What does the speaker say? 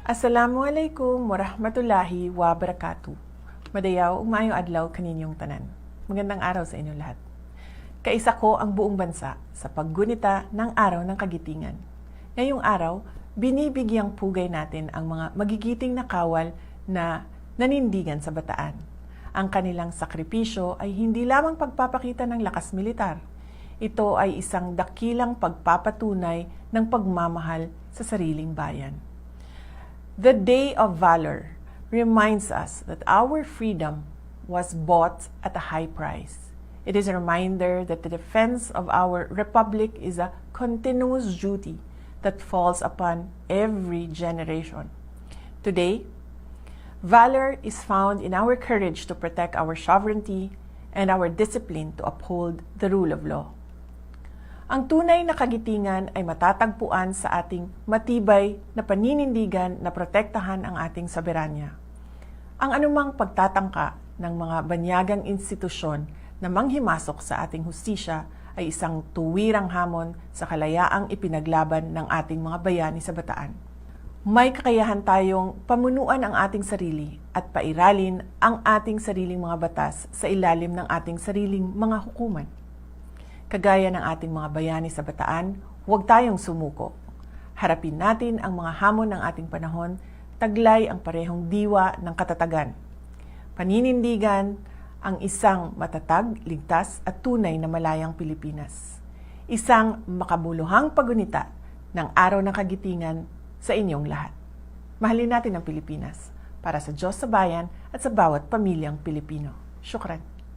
Assalamualaikum warahmatullahi wabarakatuh. Madayaw ug maayong adlaw kaninyong tanan. Magandang araw sa inyo lahat. Kaisa ko ang buong bansa sa paggunita ng Araw ng Kagitingan. Ngayong araw, binibigyang pugay natin ang mga magigiting na kawal na nanindigan sa Bataan. Ang kanilang sakripisyo ay hindi lamang pagpapakita ng lakas militar. Ito ay isang dakilang pagpapatunay ng pagmamahal sa sariling bayan. The Day of Valor reminds us that our freedom was bought at a high price. It is a reminder that the defense of our republic is a continuous duty that falls upon every generation. Today, valor is found in our courage to protect our sovereignty and our discipline to uphold the rule of law. Ang tunay na kagitingan ay matatagpuan sa ating matibay na paninindigan na protektahan ang ating soberanya. Ang anumang pagtatangka ng mga banyagang institusyon na manghimasok sa ating hustisya ay isang tuwirang hamon sa kalayaang ipinaglaban ng ating mga bayani sa Bataan. May kakayahan tayong pamunuan ang ating sarili at pairalin ang ating sariling mga batas sa ilalim ng ating sariling mga hukuman. Kagaya ng ating mga bayani sa Bataan, huwag tayong sumuko. Harapin natin ang mga hamon ng ating panahon, taglay ang parehong diwa ng katatagan. Paninindigan ang isang matatag, ligtas at tunay na malayang Pilipinas. Isang makabuluhang pagunita ng Araw ng Kagitingan sa inyong lahat. Mahalin natin ang Pilipinas para sa Diyos sa bayan at sa bawat pamilyang Pilipino. Syukran.